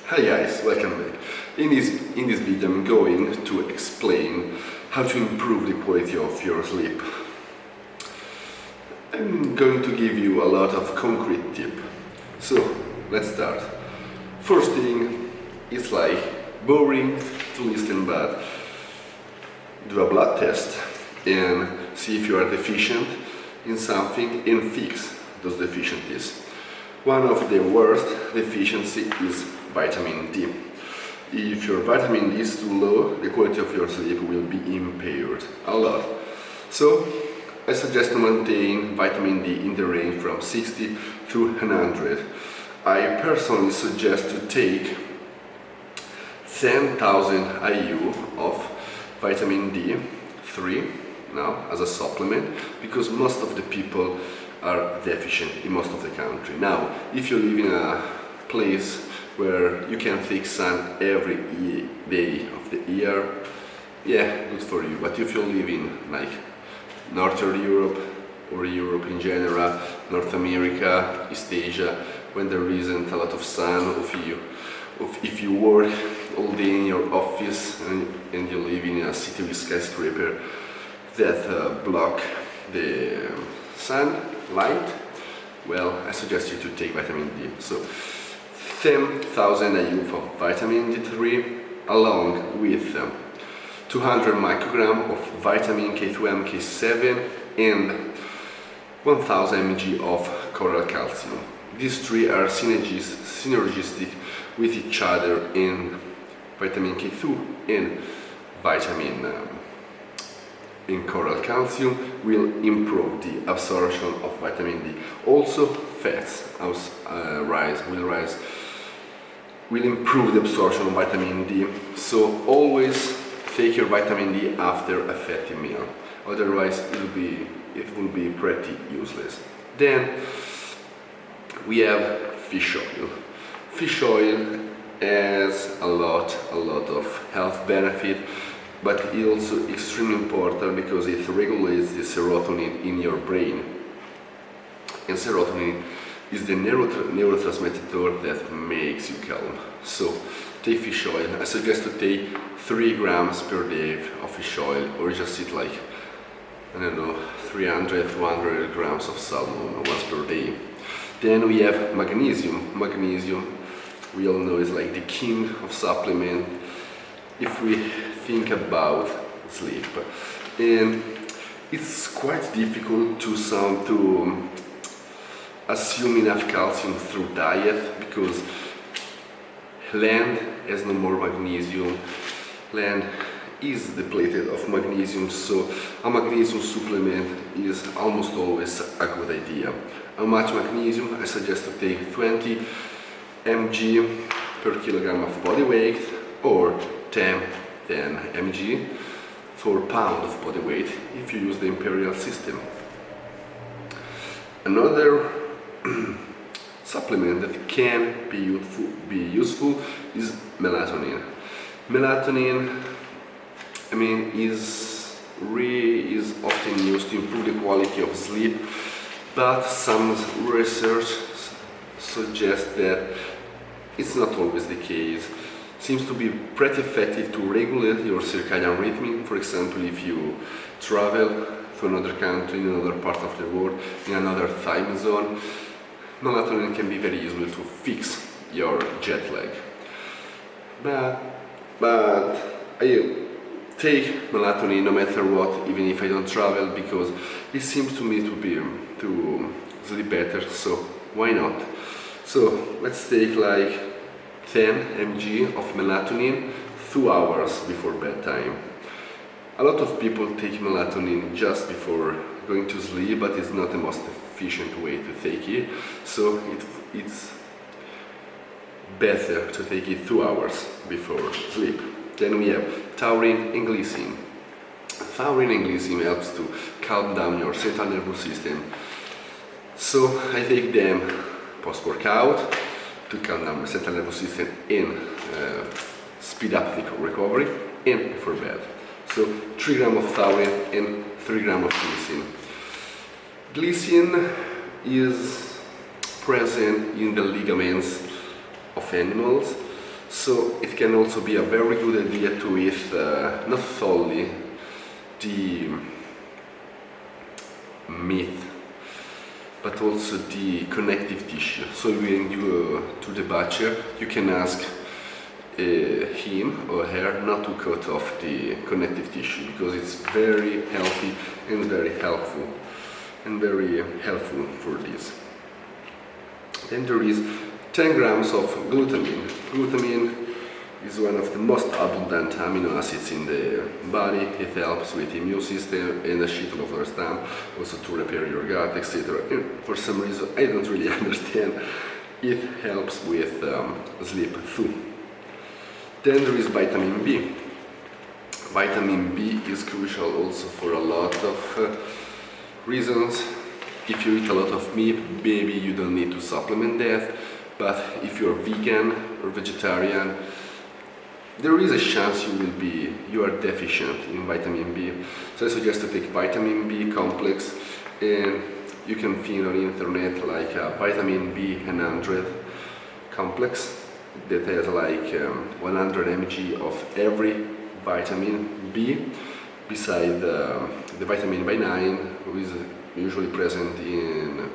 Hi guys, welcome back. In this video I'm going to explain how to improve the quality of your sleep. I'm going to give you a lot of concrete tips. So, let's start. First thing, it's like boring to listen, but do a blood test and see if you are deficient in something and fix those deficiencies. One of the worst deficiency is vitamin D. If your vitamin D is too low, the quality of your sleep will be impaired a lot. So I suggest to maintain vitamin D in the range from 60 to 100. I personally suggest to take 10,000 IU of vitamin D3 now as a supplement, because most of the people are deficient in most of the country. Now, if you live in a place where you can take sun every day of the year, yeah, good for you. But if you live in like Northern Europe or Europe in general, North America, East Asia, when there isn't a lot of sun, if you work all day in your office and you live in a city with skyscraper that block the sunlight, well, I suggest you to take vitamin D. So 10,000 IU of vitamin D3 along with 200 microgram of vitamin K2M, K7 and 1000 mg of coral calcium. These three are synergistic with each other in vitamin K2 and vitamin in coral calcium will improve the absorption of vitamin D. Also, fats will improve the absorption of vitamin D. So always take your vitamin D after a fatty meal. Otherwise, it will be pretty useless. Then we have fish oil. Fish oil has a lot of health benefit, but it's also extremely important because it regulates the serotonin in your brain. And serotonin is the neurotransmitter that makes you calm. So take fish oil. I suggest to take 3 grams per day of fish oil, or just eat like, I don't know, 300-400 grams of salmon once per day. Then we have magnesium. Magnesium, we all know, is like the king of supplement if we think about sleep. And it's quite difficult to assume enough calcium through diet, because land has no more magnesium. Land is depleted of magnesium, so a magnesium supplement is almost always a good idea. How much magnesium? I suggest to take 20 mg per kilogram of body weight, or 10 mg for pound of body weight if you use the imperial system. Another supplement that can be useful is melatonin. Melatonin, I mean, is often used to improve the quality of sleep, but some research suggests that it's not always the case. Seems to be pretty effective to regulate your circadian rhythm. For example, if you travel to another country, in another part of the world, in another time zone, melatonin can be very useful to fix your jet lag. But I take melatonin no matter what, even if I don't travel, because it seems to me to sleep better, so why not? So let's take like 10 mg of melatonin 2 hours before bedtime. A lot of people take melatonin just before going to sleep, but it's not the most efficient way to take it, so it's better to take it 2 hours before sleep. Then we have taurine and glycine. Taurine and glycine helps to calm down your central nervous system, so I take them post-workout to calm down the central nervous system and speed up the recovery, and before bed. So 3 grams of taurine and 3 grams of glycine. Glycine is present in the ligaments of animals, So it can also be a very good idea to eat not solely the meat, but also the connective tissue. So when you go to the butcher, you can ask him or her not to cut off the connective tissue, because it's very healthy and very helpful for this. Then there is 10 grams of glutamine. Glutamine is one of the most abundant amino acids in the body. It helps with the immune system and the shuttle of our stomach, also to repair your gut, etc. And for some reason, I don't really understand, it helps with sleep too. Then there is vitamin B. Vitamin B is crucial also for a lot of reasons. If you eat a lot of meat, maybe you don't need to supplement that, but if you're vegan or vegetarian, there is a chance you are deficient in vitamin B. So I suggest to take vitamin B complex, and you can find on the internet like a vitamin B100 complex that has like 100 mg of every vitamin B, beside the vitamin B9, who is usually present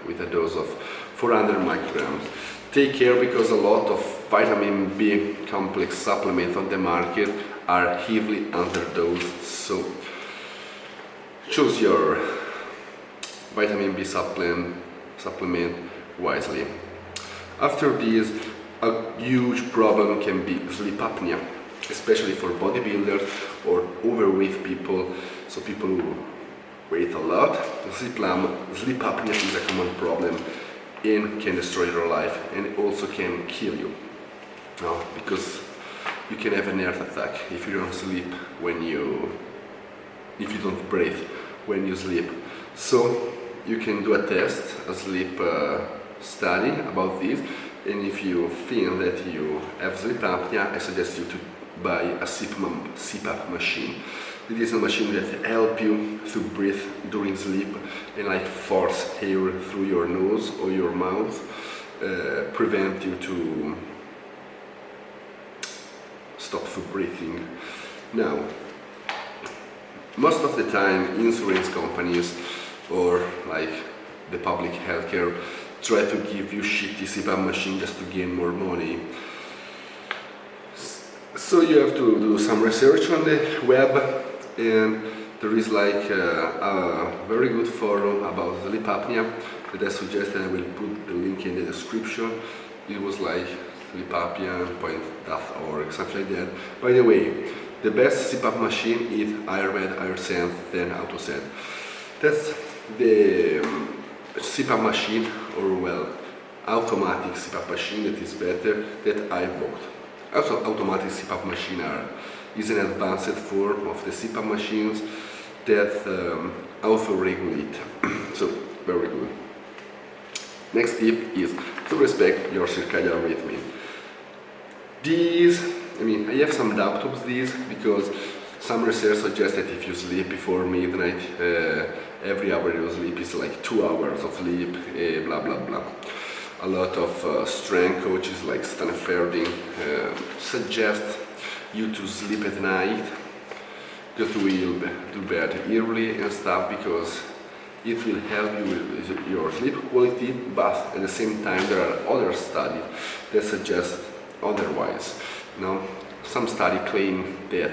with a dose of 400 micrograms. Take care, because a lot of vitamin B complex supplements on the market are heavily underdosed, so choose your vitamin B supplement wisely. After this, a huge problem can be sleep apnea, especially for bodybuilders or overweight people, so people who weight a lot. Sleep apnea is a common problem and can destroy your life, and also can kill you. Because you can have an heart attack if you don't sleep if you don't breathe when you sleep. So you can do a test, a sleep study about this, and if you feel that you have sleep apnea, I suggest you to buy a CPAP machine. It is a machine that helps you to breathe during sleep and like force air through your nose or your mouth, prevent you to stop breathing. Now, most of the time insurance companies or like the public healthcare try to give you shitty CPAP machine just to gain more money. So you have to do some research on the web, and there is like a very good forum about sleep apnea that I suggest, and I will put the link in the description. It was like sleepapnea.org, something like that. By the way, the best CPAP machine is Ayurved AirSense 10 AutoSet. That's the CPAP machine, or well, automatic CPAP machine that is better, that I bought. Also, automatic CPAP machine is an advanced form of the CPAP machines that auto-regulate. So, very good. Next tip is to respect your circadian rhythm. I have some doubt of this, because some research suggests that if you sleep before midnight, every hour you sleep is like 2 hours of sleep, blah blah blah. A lot of strength coaches like Stan Ferding suggest you to sleep at night, that you will do bed early and stuff, because it will help you with your sleep quality, but at the same time there are other studies that suggest otherwise. Some studies claim that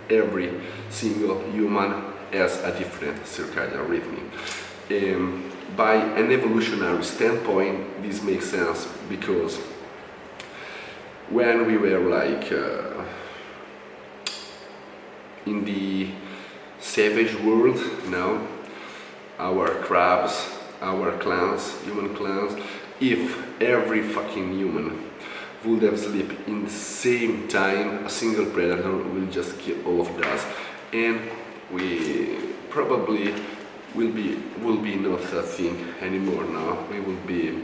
every single human has a different circadian rhythm. By an evolutionary standpoint, this makes sense, because when we were like in the savage world, our crabs, our clans, human clans, if every fucking human would have sleep in the same time, a single predator will just kill all of us, and we probably will be not a thing anymore. Now we will be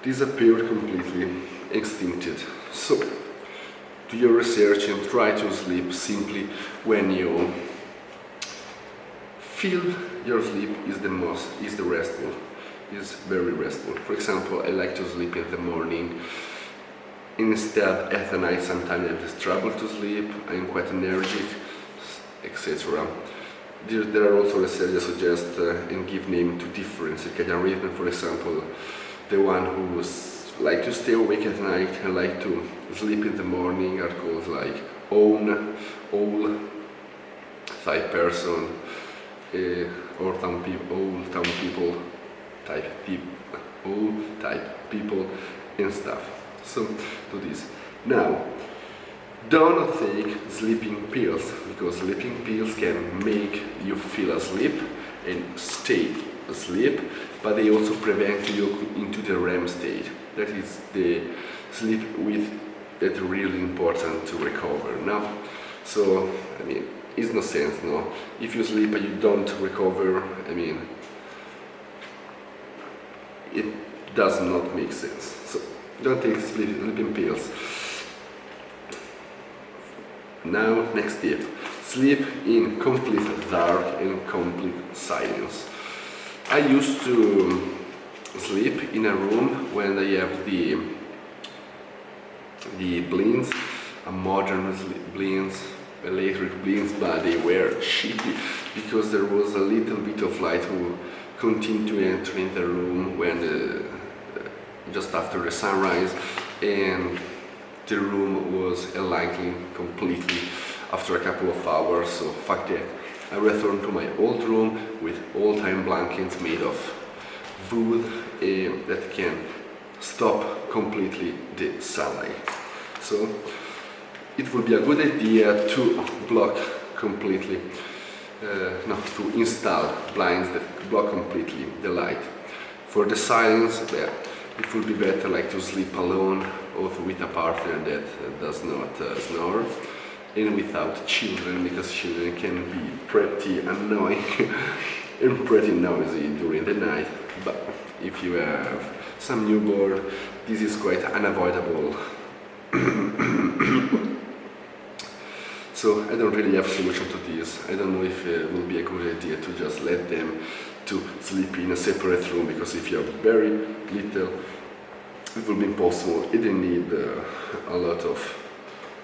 disappeared completely, extincted. So do your research and try to sleep simply when you feel your sleep is very restful. For example, I like to sleep in the morning Instead, at the night, sometimes I have trouble to sleep, I'm quite energetic, etc. There are also research that suggest and give name to different circadian rhythm. For example, the one who like to stay awake at night and like to sleep in the morning are called like owl type person, or old town people type people and stuff. So do this. Now, don't take sleeping pills, because sleeping pills can make you feel asleep and stay asleep, but they also prevent you into the REM state. That is the sleep with that's really important to recover. Now, so I mean, it's no sense, no. If you sleep and you don't recover, I mean, it does not make sense. So don't take sleeping pills. Now, next tip: sleep in complete dark and complete silence. I used to sleep in a room when I have the blinds, modern blinds, electric blinds, but they were shitty because there was a little bit of light who continued to enter in the room when just after the sunrise, and the room was enlightening completely after a couple of hours. So fuck that. I returned to my old room with old-time blankets made of wood that can stop completely the sunlight. So it would be a good idea to block completely, to install blinds that block completely the light. For the silence, it would be better like to sleep alone or with a partner that does not snore, and without children, because children can be pretty annoying and pretty noisy during the night. But if you have some newborn, this is quite unavoidable. So I don't really have a solution to this. I don't know if it will be a good idea to just let them to sleep in a separate room, because if you are very little, it will be impossible. It will need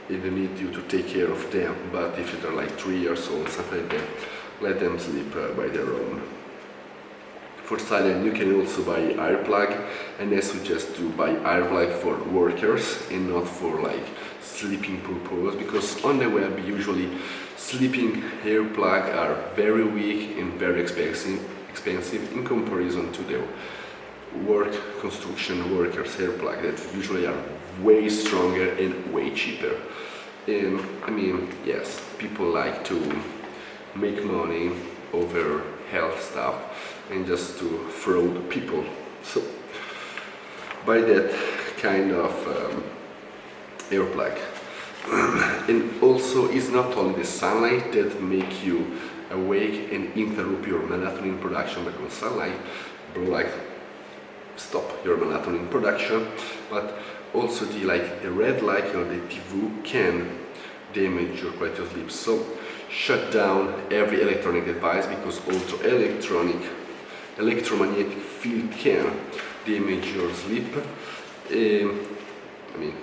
it will need you to take care of them. But if they're like 3 years old, something like that, let them sleep by their own. For silent, you can also buy earplug, and I suggest to buy earplug for workers and not for like sleeping purpose, because on the web usually sleeping earplug are very weak and very expensive in comparison to the construction workers earplug that usually are way stronger and way cheaper. And I mean, yes, people like to make money over health stuff and just to fraud people. So buy that kind of earplug. And also, it's not only the sunlight that make you awake and interrupt your melatonin production, because sunlight, blue light, stop your melatonin production, but also the red light or the TV can damage your quality of sleep. So shut down every electronic device, because also electromagnetic field can damage your sleep. I mean,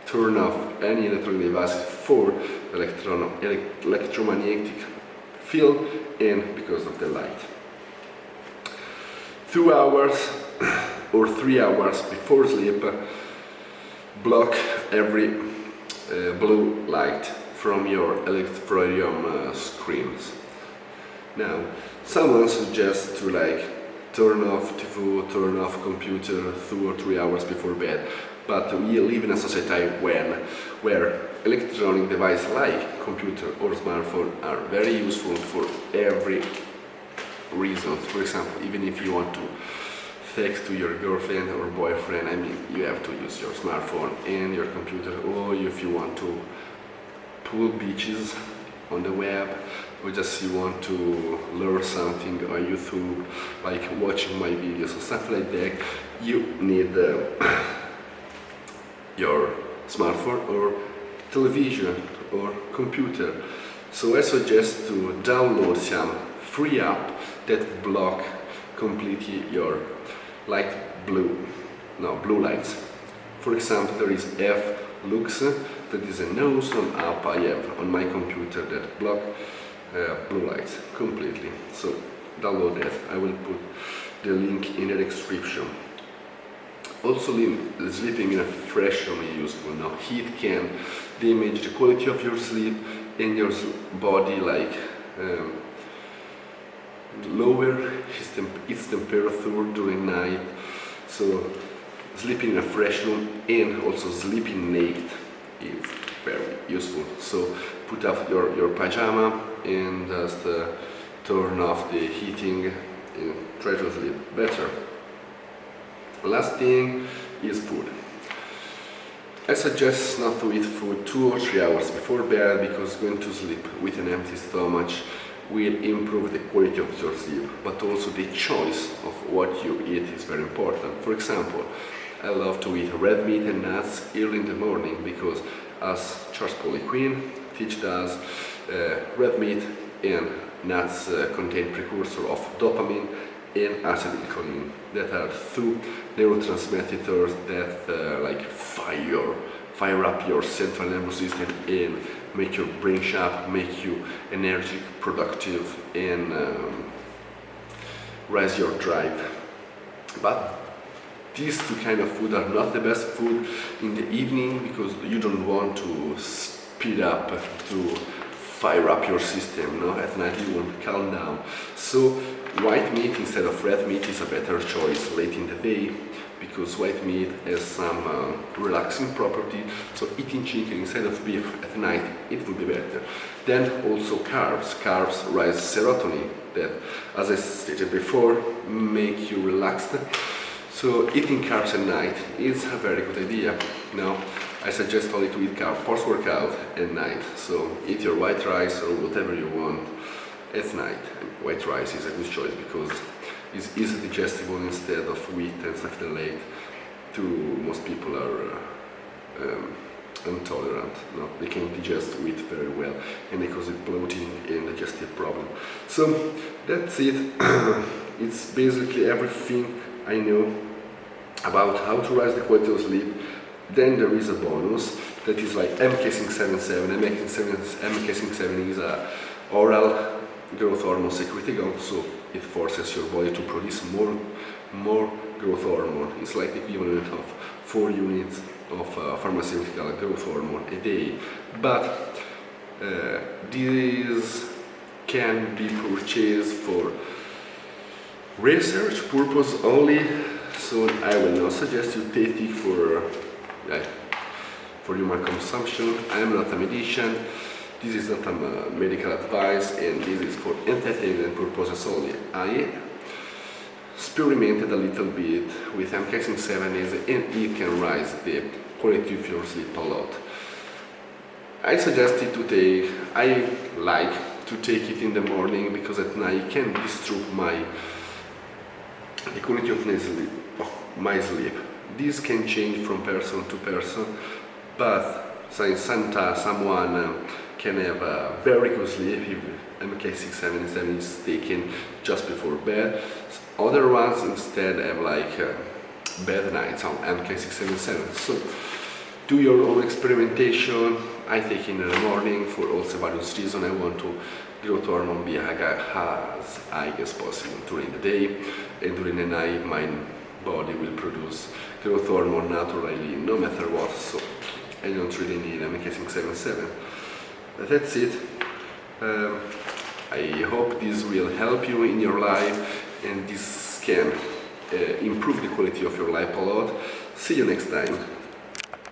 turn off any electronic devices for electromagnetic field and because of the light. 2 hours or 3 hours before sleep, block every blue light from your electronium screens. Now, someone suggests to turn off TV, turn off computer 2 or 3 hours before bed, but we live in a society where electronic devices like computer or smartphone are very useful for every reason. For example, even if you want to text to your girlfriend or boyfriend, I mean, you have to use your smartphone and your computer, or if you want to pull bitches on the web, or just you want to learn something on YouTube, like watching my videos or stuff like that, you need your smartphone or television or computer. So I suggest to download some free app that block completely your blue lights For example, there is F lux, that is a no sun app I have on my computer that block blue lights completely. So download that. I will put the link in the description. Also, sleeping in a fresh room is useful. Now, heat can damage the quality of your sleep and your body, like lower its temperature during night. So sleeping in a fresh room and also sleeping naked is very useful. So put off your pajama and just turn off the heating and try to sleep better. Last thing is food. I suggest not to eat food 2 or 3 hours before bed, because going to sleep with an empty stomach will improve the quality of your sleep, but also the choice of what you eat is very important. For example, I love to eat red meat and nuts early in the morning, because as Charles Poliquin teaches us, red meat and nuts contain precursor of dopamine and acetylcholine, that are 2 neurotransmitters that like fire up your central nervous system and make your brain sharp, make you energetic, productive, and raise your drive. But these 2 kind of food are not the best food in the evening, because you don't want to speed up to fire up your system. No? At night you want to calm down. So white meat instead of red meat is a better choice late in the day, because white meat has some relaxing property. So eating chicken instead of beef at night, it would be better. Then also carbs. Carbs raise serotonin, that, as I stated before, make you relaxed. So eating carbs at night is a very good idea. Now, I suggest only to eat carbs post-workout at night. So eat your white rice or whatever you want at night. White rice is a good choice because it's easy digestible instead of wheat and stuff late. Most people are intolerant. No, they can't digest wheat very well, and they cause it bloating and digestive problem. So that's it. It's basically everything I know about how to raise the quality of sleep. Then there is a bonus that is like MK677. MK677 is a oral growth hormone secretagogue, so it forces your body to produce more growth hormone. It's like the equivalent of 4 units of pharmaceutical growth hormone a day. But these can be purchased for research purpose only, so I will not suggest you take it for human consumption. I am not a medician. This is not a medical advice, and this is for entertainment purposes only. I experimented a little bit with MK677 and it can raise the quality of your sleep a lot. I suggest it to take, I like to take it in the morning, because at night it can disturb the quality of my sleep. This can change from person to person, but sometimes someone can have a very good sleep if MK677 is taken just before bed. Other ones instead have like bad nights on MK677. So do your own experimentation. I take it in the morning for also various reasons. I want to growth hormone be as high as possible during the day, and during the night my body will produce growth hormone naturally, no matter what. So I don't really need MK677. That's it. I hope this will help you in your life, and this can improve the quality of your life a lot. See you next time.